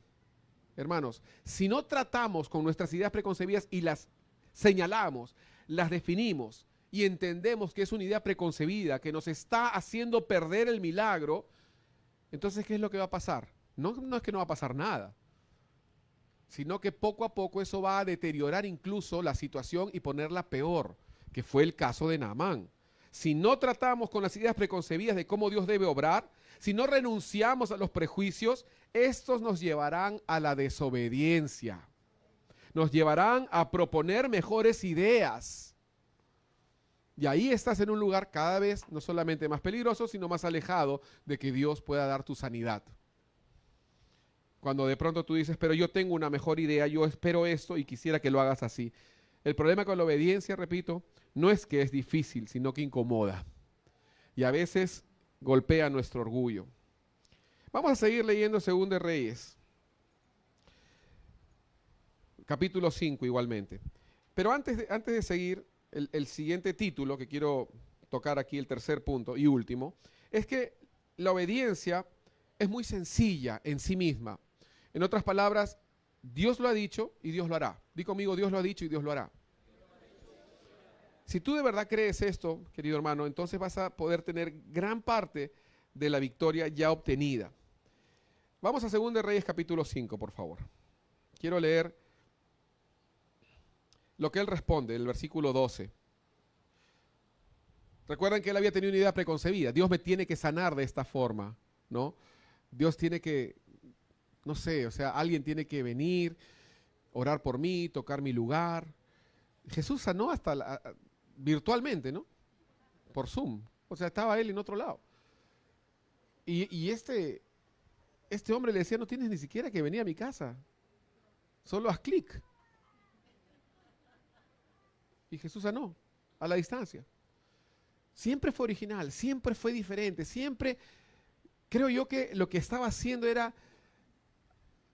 hermanos, si no tratamos con nuestras ideas preconcebidas y las señalamos, las definimos y entendemos que es una idea preconcebida que nos está haciendo perder el milagro, entonces, ¿qué es lo que va a pasar? No es que no va a pasar nada, sino que poco a poco eso va a deteriorar incluso la situación y ponerla peor, que fue el caso de Naamán. Si no tratamos con las ideas preconcebidas de cómo Dios debe obrar, si no renunciamos a los prejuicios, estos nos llevarán a la desobediencia. Nos llevarán a proponer mejores ideas. Y ahí estás en un lugar cada vez no solamente más peligroso, sino más alejado de que Dios pueda dar tu sanidad. Cuando de pronto tú dices, pero yo tengo una mejor idea, yo espero esto y quisiera que lo hagas así. El problema con la obediencia, repito, no es que es difícil, sino que incomoda. Y a veces golpea nuestro orgullo. Vamos a seguir leyendo 2 de Reyes. Capítulo 5 igualmente. Pero antes de seguir, el siguiente título que quiero tocar aquí, el tercer punto y último, es que la obediencia es muy sencilla en sí misma. En otras palabras, Dios lo ha dicho y Dios lo hará. Di conmigo, Dios lo ha dicho y Dios lo hará. Si tú de verdad crees esto, querido hermano, entonces vas a poder tener gran parte de la victoria ya obtenida. Vamos a 2 de Reyes capítulo 5, por favor. Quiero leer lo que él responde, el versículo 12. Recuerden que él había tenido una idea preconcebida. Dios me tiene que sanar de esta forma, ¿no? Dios tiene que, no sé, o sea, alguien tiene que venir, orar por mí, tocar mi lugar. Jesús sanó hasta virtualmente, ¿no? Por Zoom. O sea, estaba él en otro lado. Y este hombre le decía, no tienes ni siquiera que venir a mi casa. Solo haz clic. Y Jesús sanó a la distancia. Siempre fue original, siempre fue diferente, siempre creo yo que lo que estaba haciendo era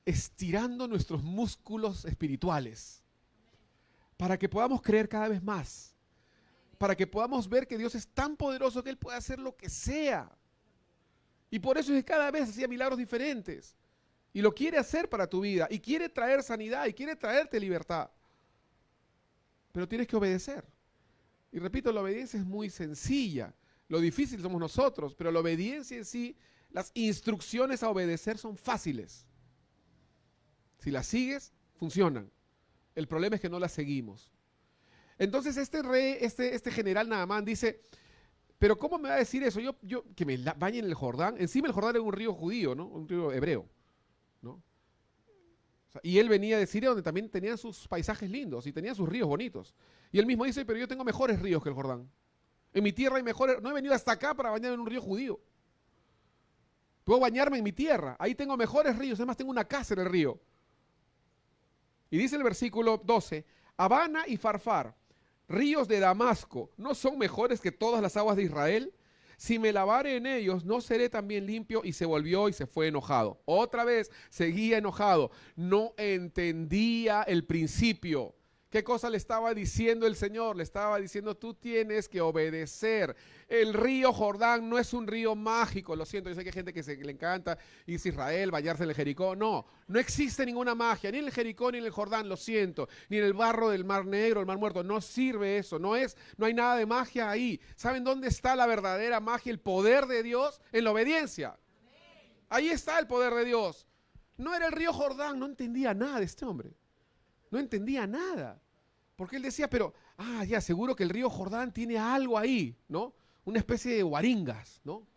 estirando nuestros músculos espirituales. para que podamos creer cada vez más, para que podamos ver que Dios es tan poderoso que Él puede hacer lo que sea. Y por eso es que cada vez hacía milagros diferentes. Y lo quiere hacer para tu vida. Y quiere traer sanidad y quiere traerte libertad. Pero tienes que obedecer. Y repito, la obediencia es muy sencilla. Lo difícil somos nosotros, pero la obediencia en sí, las instrucciones a obedecer son fáciles. Si las sigues, funcionan. El problema es que no las seguimos. Entonces este rey, este general Naamán dice, pero ¿cómo me va a decir eso? Yo que me bañe en el Jordán. Encima el Jordán era un río judío, ¿no? Un río hebreo, ¿no? O sea, y él venía de Siria donde también tenían sus paisajes lindos y tenían sus ríos bonitos. Y él mismo dice, pero yo tengo mejores ríos que el Jordán. En mi tierra hay mejores, no he venido hasta acá para bañarme en un río judío. Puedo bañarme en mi tierra, ahí tengo mejores ríos, además tengo una casa en el río. Y dice el versículo 12, Habana y Farfar, ríos de Damasco, ¿no son mejores que todas las aguas de Israel? Si me lavare en ellos, ¿no seré también limpio? Y se volvió y se fue enojado. Otra vez seguía enojado. No entendía el principio. ¿Qué cosa le estaba diciendo el Señor? Le estaba diciendo, tú tienes que obedecer. El río Jordán no es un río mágico. Lo siento, yo sé que hay gente que le encanta irse a Israel, bañarse en el Jericó. No, no existe ninguna magia, ni en el Jericó ni en el Jordán, lo siento. Ni en el barro del Mar Negro, el Mar Muerto. No sirve eso, no hay nada de magia ahí. ¿Saben dónde está la verdadera magia, el poder de Dios? En la obediencia. Ahí está el poder de Dios. No era el río Jordán, no entendía nada de este hombre. No entendía nada. Porque él decía, pero, ya, seguro que el río Jordán tiene algo ahí, ¿no? Una especie de guaringas, ¿no?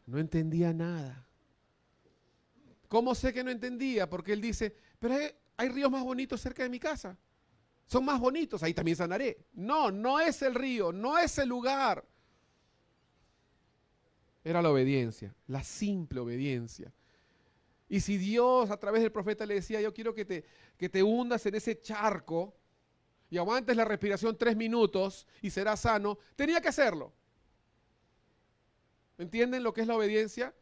No entendía nada. ¿Cómo sé que no entendía? Porque él dice, pero hay ríos más bonitos cerca de mi casa. Son más bonitos, ahí también sanaré. No, no es el río, no es el lugar. Era la obediencia, la simple obediencia. Y si Dios a través del profeta le decía, yo quiero que te hundas en ese charco y aguantes la respiración 3 minutos y serás sano, tenía que hacerlo. ¿Entienden lo que es la obediencia?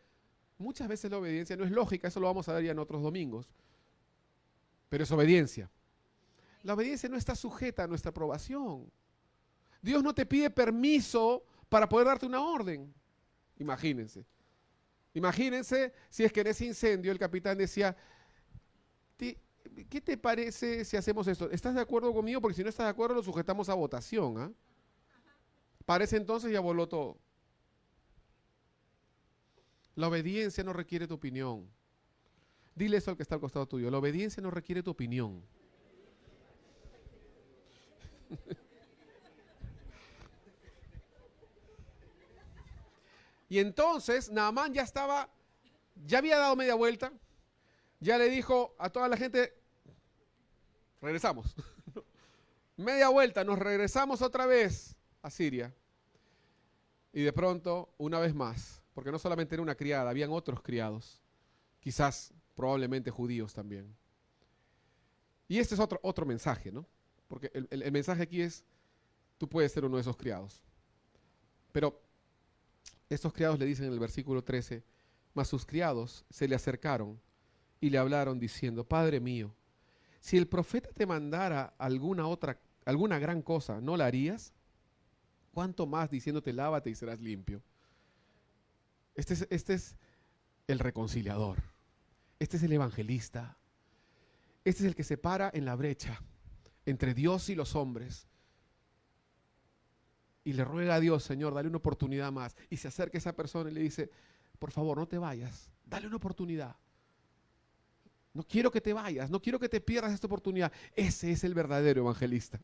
Muchas veces la obediencia no es lógica, eso lo vamos a ver ya en otros domingos, pero es obediencia. La obediencia no está sujeta a nuestra aprobación. Dios no te pide permiso para poder darte una orden. Imagínense. Imagínense si es que en ese incendio el capitán decía, ¿qué te parece si hacemos esto? ¿Estás de acuerdo conmigo? Porque si no estás de acuerdo lo sujetamos a votación. ¿Eh? Para ese entonces ya voló todo. La obediencia no requiere tu opinión. Dile eso al que está al costado tuyo. La obediencia no requiere tu opinión. Y entonces Naamán ya había dado media vuelta, ya le dijo a toda la gente, regresamos. Media vuelta, nos regresamos otra vez a Siria. Y de pronto, una vez más, porque no solamente era una criada, habían otros criados, quizás, probablemente judíos también. Y este es otro mensaje, ¿no? Porque el mensaje aquí es, tú puedes ser uno de esos criados. Pero estos criados le dicen en el versículo 13, mas sus criados se le acercaron y le hablaron diciendo, Padre mío, si el profeta te mandara alguna gran cosa, ¿no la harías? ¿Cuánto más diciéndote lávate y serás limpio? Este es el reconciliador. Este es el evangelista. Este es el que se para en la brecha entre Dios y los hombres. Y le ruega a Dios, Señor, dale una oportunidad más. Y se acerca a esa persona y le dice, por favor, no te vayas, dale una oportunidad. No quiero que te vayas, no quiero que te pierdas esta oportunidad. Ese es el verdadero evangelista.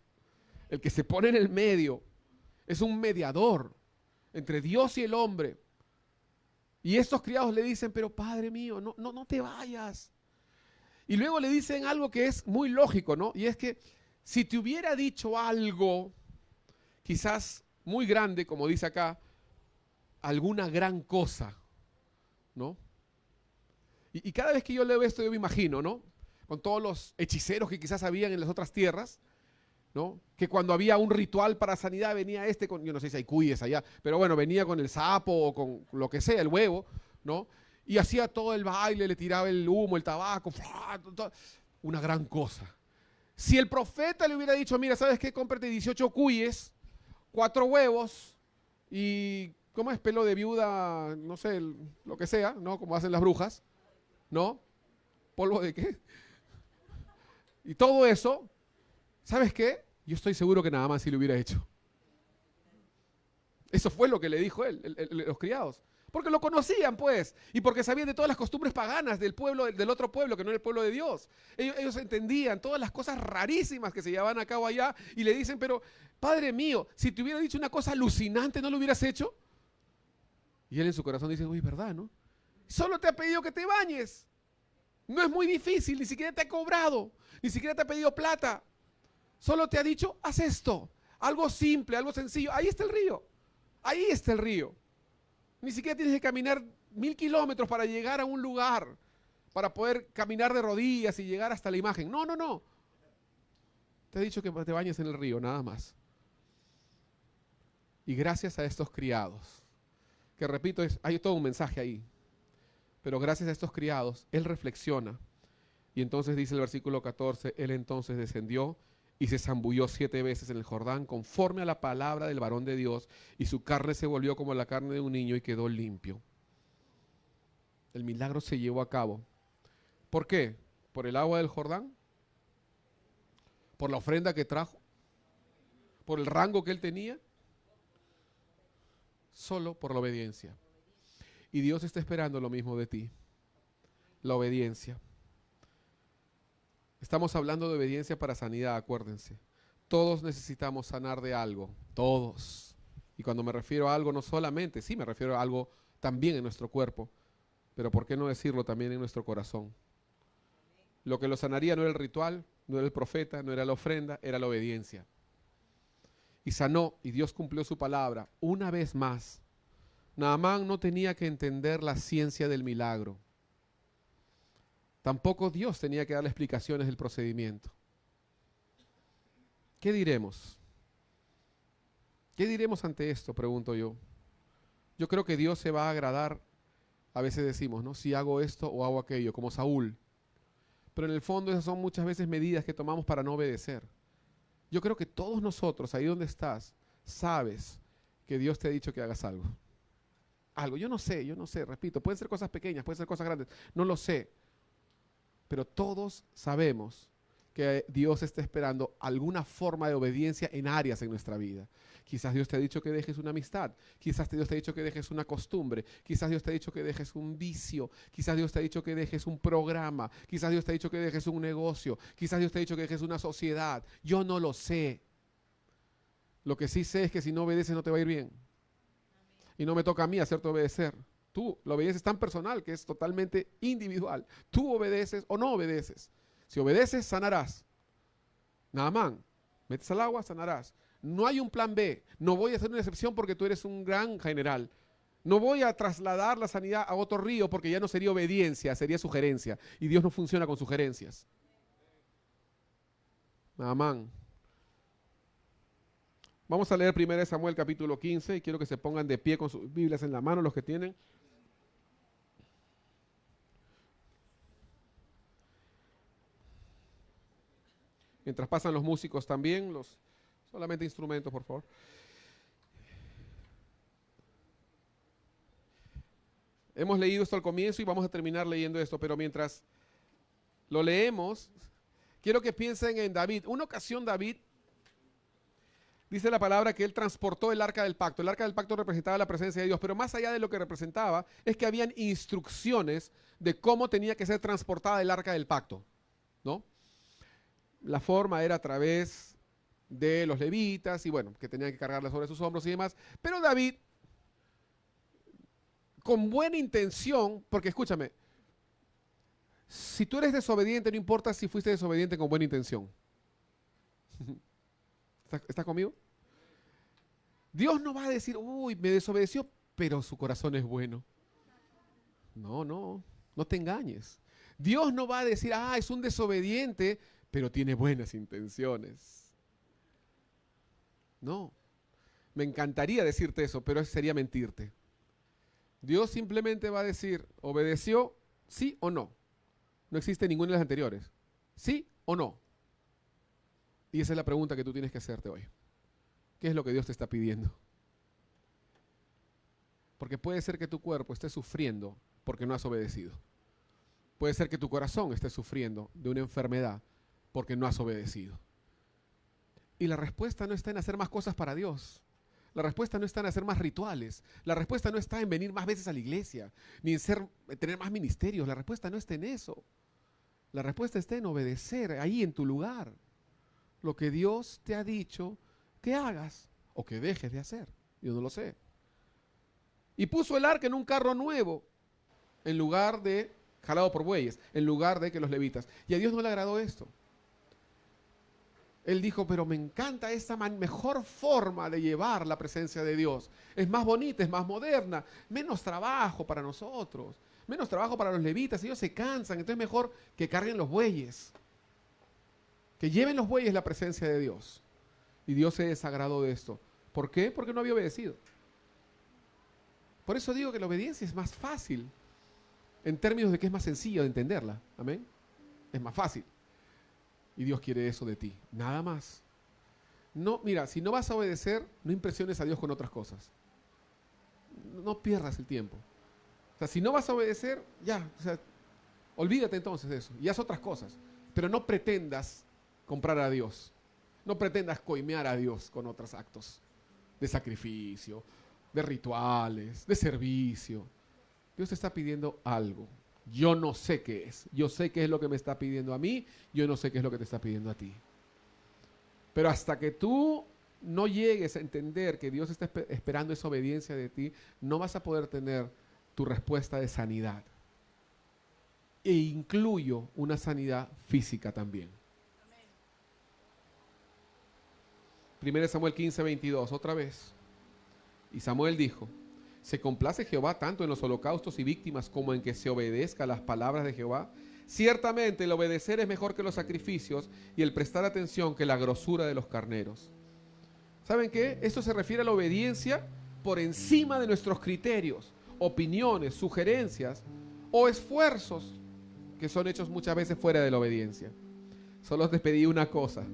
El que se pone en el medio. Es un mediador entre Dios y el hombre. Y estos criados le dicen, pero Padre mío, no te vayas. Y luego le dicen algo que es muy lógico, ¿no? Y es que si te hubiera dicho algo, quizás muy grande, como dice acá, alguna gran cosa, ¿no? Y cada vez que yo leo esto, yo me imagino, ¿no? Con todos los hechiceros que quizás habían en las otras tierras, ¿no? Que cuando había un ritual para sanidad venía yo no sé si hay cuyes allá, pero bueno, venía con el sapo o con lo que sea, el huevo, ¿no? Y hacía todo el baile, le tiraba el humo, el tabaco, una gran cosa. Si el profeta le hubiera dicho, mira, ¿sabes qué? Cómprate 18 cuyes, 4 huevos y, ¿cómo es? Pelo de viuda, no sé, lo que sea, ¿no? Como hacen las brujas, ¿no? ¿Polvo de qué? Y todo eso, ¿sabes qué? Yo estoy seguro que nada más si lo hubiera hecho. Eso fue lo que le dijo los criados. Porque lo conocían, pues, y porque sabían de todas las costumbres paganas del pueblo, del otro pueblo, que no era el pueblo de Dios. Ellos entendían todas las cosas rarísimas que se llevaban a cabo allá y le dicen, pero, Padre mío, si te hubiera dicho una cosa alucinante, ¿no lo hubieras hecho? Y él en su corazón dice, uy, ¿verdad, no? Solo te ha pedido que te bañes. No es muy difícil, ni siquiera te ha cobrado, ni siquiera te ha pedido plata. Solo te ha dicho, haz esto. Algo simple, algo sencillo. Ahí está el río. Ahí está el río. Ni siquiera tienes que caminar 1000 kilómetros para llegar a un lugar, para poder caminar de rodillas y llegar hasta la imagen. No, no, no. Te he dicho que te bañes en el río, nada más. Y gracias a estos criados, que repito, hay todo un mensaje ahí, pero gracias a estos criados, él reflexiona. Y entonces dice el versículo 14, él entonces descendió y se zambulló 7 veces en el Jordán, conforme a la palabra del varón de Dios, y su carne se volvió como la carne de un niño y quedó limpio. El milagro se llevó a cabo. ¿Por qué? ¿Por el agua del Jordán? ¿Por la ofrenda que trajo? ¿Por el rango que él tenía? Solo por la obediencia. Y Dios está esperando lo mismo de ti. La obediencia. Estamos hablando de obediencia para sanidad, acuérdense. Todos necesitamos sanar de algo, todos. Y cuando me refiero a algo, no solamente, sí me refiero a algo también en nuestro cuerpo, pero ¿por qué no decirlo también en nuestro corazón? Lo que lo sanaría no era el ritual, no era el profeta, no era la ofrenda, era la obediencia. Y sanó, y Dios cumplió su palabra. Una vez más, Naamán no tenía que entender la ciencia del milagro. Tampoco Dios tenía que darle explicaciones del procedimiento. ¿Qué diremos? ¿Qué diremos ante esto? Pregunto yo. Yo creo que Dios se va a agradar, a veces decimos, ¿no? Si hago esto o hago aquello, como Saúl. Pero en el fondo esas son muchas veces medidas que tomamos para no obedecer. Yo creo que todos nosotros, ahí donde estás, sabes que Dios te ha dicho que hagas algo. Algo, yo no sé, repito, pueden ser cosas pequeñas, pueden ser cosas grandes, no lo sé. Pero todos sabemos que Dios está esperando alguna forma de obediencia en áreas en nuestra vida. Quizás Dios te ha dicho que dejes una amistad, quizás Dios te ha dicho que dejes una costumbre, quizás Dios te ha dicho que dejes un vicio, quizás Dios te ha dicho que dejes un programa, quizás Dios te ha dicho que dejes un negocio, quizás Dios te ha dicho que dejes una sociedad. Yo no lo sé. Lo que sí sé es que si no obedeces no te va a ir bien. Y no me toca a mí hacerte obedecer. Tú, la obediencia es tan personal que es totalmente individual. Tú obedeces o no obedeces. Si obedeces, sanarás. Naamán, metes al agua, sanarás. No hay un plan B. No voy a hacer una excepción porque tú eres un gran general. No voy a trasladar la sanidad a otro río porque ya no sería obediencia, sería sugerencia. Y Dios no funciona con sugerencias. Naamán. Vamos a leer 1 Samuel capítulo 15 y quiero que se pongan de pie con sus Biblias en la mano los que tienen. Mientras pasan los músicos también, solamente instrumentos, por favor. Hemos leído esto al comienzo y vamos a terminar leyendo esto, pero mientras lo leemos, quiero que piensen en David. Una ocasión David, dice la palabra que él transportó el arca del pacto. El arca del pacto representaba la presencia de Dios, pero más allá de lo que representaba, es que habían instrucciones de cómo tenía que ser transportada el arca del pacto, ¿no? La forma era a través de los levitas y bueno, que tenían que cargarla sobre sus hombros y demás. Pero David, con buena intención, porque escúchame, si tú eres desobediente, no importa si fuiste desobediente con buena intención. ¿Estás conmigo? Dios no va a decir, uy, me desobedeció, pero su corazón es bueno. No, no, no te engañes. Dios no va a decir, es un desobediente, pero tiene buenas intenciones. No, me encantaría decirte eso, pero eso sería mentirte. Dios simplemente va a decir, ¿obedeció? ¿Sí o no? No existe ninguna de las anteriores. ¿Sí o no? Y esa es la pregunta que tú tienes que hacerte hoy. ¿Qué es lo que Dios te está pidiendo? Porque puede ser que tu cuerpo esté sufriendo porque no has obedecido. Puede ser que tu corazón esté sufriendo de una enfermedad porque no has obedecido. Y la respuesta no está en hacer más cosas para Dios. La respuesta no está en hacer más rituales. La respuesta no está en venir más veces a la iglesia, ni en tener más ministerios. La respuesta no está en eso. La respuesta está en obedecer ahí en tu lugar lo que Dios te ha dicho que hagas o que dejes de hacer. Yo no lo sé. Y puso el arca en un carro nuevo en lugar de jalado por bueyes, en lugar de que los levitas. Y a Dios no le agradó esto. Él dijo, pero me encanta esta mejor forma de llevar la presencia de Dios. Es más bonita, es más moderna, menos trabajo para nosotros, menos trabajo para los levitas. Ellos se cansan, entonces mejor que carguen los bueyes. Que lleven los bueyes la presencia de Dios. Y Dios se desagradó de esto. ¿Por qué? Porque no había obedecido. Por eso digo que la obediencia es más fácil, en términos de que es más sencillo de entenderla. Amén. Es más fácil. Y Dios quiere eso de ti. Nada más. No, mira, si no vas a obedecer, no impresiones a Dios con otras cosas. No pierdas el tiempo. O sea, si no vas a obedecer, ya. O sea, olvídate entonces de eso. Y haz otras cosas. Pero no pretendas comprar a Dios. No pretendas coimear a Dios con otros actos de sacrificio, de rituales, de servicio. Dios te está pidiendo algo. Yo no sé qué es. Yo sé qué es lo que me está pidiendo a mí. Yo no sé qué es lo que te está pidiendo a ti. Pero hasta que tú no llegues a entender que Dios está esperando esa obediencia de ti, no vas a poder tener tu respuesta de sanidad. E incluyo una sanidad física también. 1 Samuel 15:22, otra vez. Y Samuel dijo, ¿se complace Jehová tanto en los holocaustos y víctimas como en que se obedezca las palabras de Jehová? Ciertamente el obedecer es mejor que los sacrificios y el prestar atención que la grosura de los carneros. ¿Saben qué? Esto se refiere a la obediencia por encima de nuestros criterios, opiniones, sugerencias o esfuerzos que son hechos muchas veces fuera de la obediencia. Solo te pedí una cosa.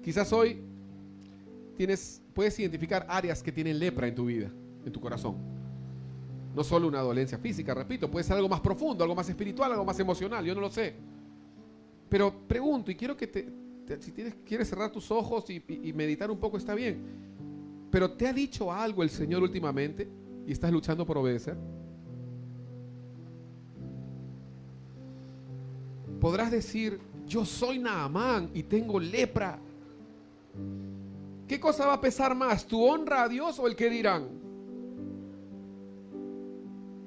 Quizás hoy puedes identificar áreas que tienen lepra en tu vida, en tu corazón. No solo una dolencia física, repito, puede ser algo más profundo, algo más espiritual, algo más emocional, yo no lo sé. Pero pregunto, y quiero que si quieres cerrar tus ojos y meditar un poco, está bien. Pero ¿te ha dicho algo el Señor últimamente y estás luchando por obedecer? Podrás decir, yo soy Naamán y tengo lepra. ¿Qué cosa va a pesar más, tu honra a Dios o el que dirán?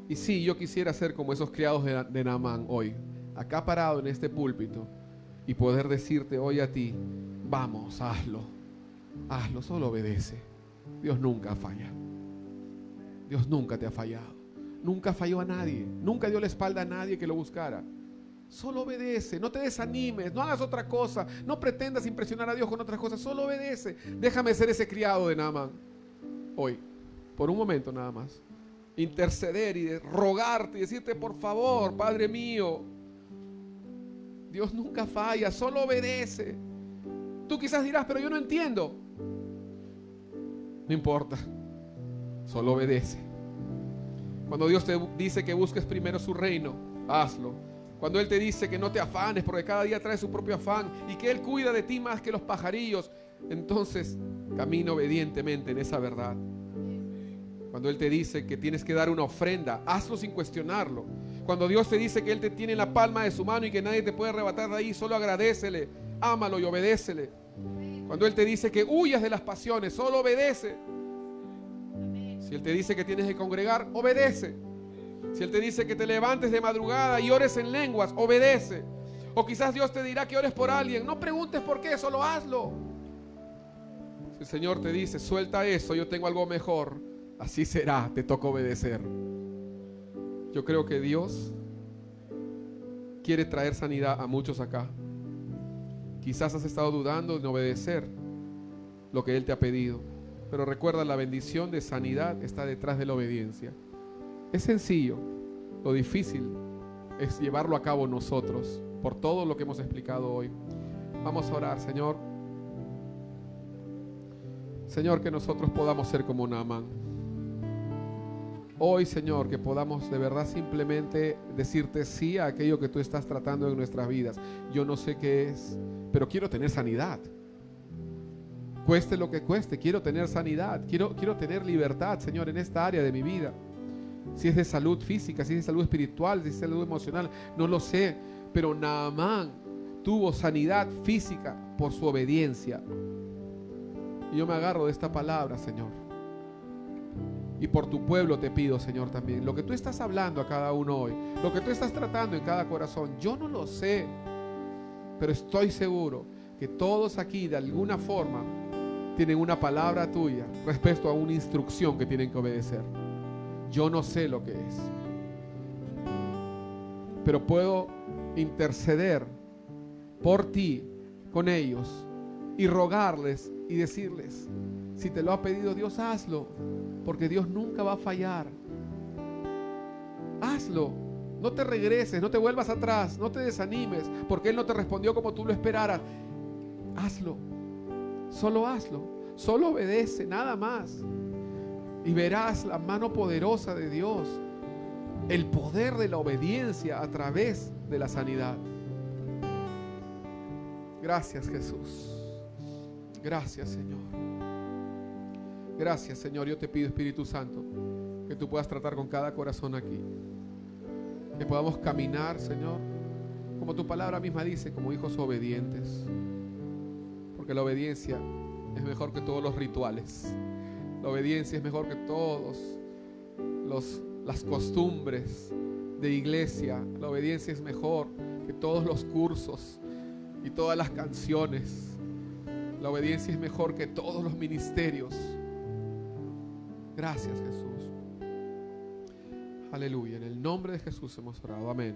Y sí, yo quisiera ser como esos criados de Naamán hoy, acá parado en este púlpito, y poder decirte hoy a ti, vamos, hazlo, solo obedece. Dios nunca falla. Dios nunca te ha fallado. Nunca falló a nadie. Nunca dio la espalda a nadie que lo buscara. Solo obedece, no te desanimes, no hagas otra cosa, no pretendas impresionar a Dios con otras cosas, solo obedece. Déjame ser ese criado de Naamán hoy, por un momento nada más. Interceder y rogarte y decirte, por favor, Padre mío, Dios nunca falla, solo obedece. Tú quizás dirás, pero yo no entiendo. No importa, solo obedece. Cuando Dios te dice que busques primero su reino, hazlo. Cuando Él te dice que no te afanes porque cada día trae su propio afán y que Él cuida de ti más que los pajarillos, entonces camina obedientemente en esa verdad. Cuando Él te dice que tienes que dar una ofrenda, hazlo sin cuestionarlo. Cuando Dios te dice que Él te tiene en la palma de su mano y que nadie te puede arrebatar de ahí, solo agradécele, ámalo y obedécele. Cuando Él te dice que huyas de las pasiones, solo obedece. Si Él te dice que tienes que congregar, obedece. Si Él te dice que te levantes de madrugada y ores en lenguas, obedece. O quizás Dios te dirá que ores por alguien. No preguntes por qué, solo hazlo. Si el Señor te dice, suelta eso, yo tengo algo mejor, así será, te toca obedecer. Yo creo que Dios quiere traer sanidad a muchos acá. Quizás has estado dudando en obedecer lo que Él te ha pedido. Pero recuerda, la bendición de sanidad está detrás de la obediencia. Es sencillo, lo difícil es llevarlo a cabo nosotros, por todo lo que hemos explicado hoy. Vamos a orar, Señor. Señor, que nosotros podamos ser como Naamán. Hoy, Señor, que podamos de verdad simplemente decirte sí a aquello que tú estás tratando en nuestras vidas. Yo no sé qué es, pero quiero tener sanidad. Cueste lo que cueste, quiero tener sanidad. Quiero tener libertad, Señor, en esta área de mi vida. Si es de salud física, si es de salud espiritual, si es de salud emocional, no lo sé. Pero Naamán tuvo sanidad física por su obediencia. Y yo me agarro de esta palabra, Señor. Y por tu pueblo te pido, Señor, también. Lo que tú estás hablando a cada uno hoy, lo que tú estás tratando en cada corazón, yo no lo sé. Pero estoy seguro que todos aquí, de alguna forma, tienen una palabra tuya respecto a una instrucción que tienen que obedecer. Yo no sé lo que es. Pero puedo interceder por ti, con ellos, y rogarles y decirles, si te lo ha pedido Dios, hazlo, porque Dios nunca va a fallar. Hazlo, no te regreses, no te vuelvas atrás, no te desanimes, porque Él no te respondió como tú lo esperaras. Hazlo, solo obedece, nada más, y verás la mano poderosa de Dios, el poder de la obediencia a través de la sanidad. Gracias, Jesús. Gracias, Señor. Gracias, Señor. Yo te pido, Espíritu Santo, que tú puedas tratar con cada corazón aquí. Que podamos caminar, Señor, como tu palabra misma dice, como hijos obedientes. Porque la obediencia es mejor que todos los rituales. La obediencia es mejor que todos las costumbres de iglesia. La obediencia es mejor que todos los cursos y todas las canciones. La obediencia es mejor que todos los ministerios. Gracias, Jesús. Aleluya. En el nombre de Jesús hemos orado. Amén.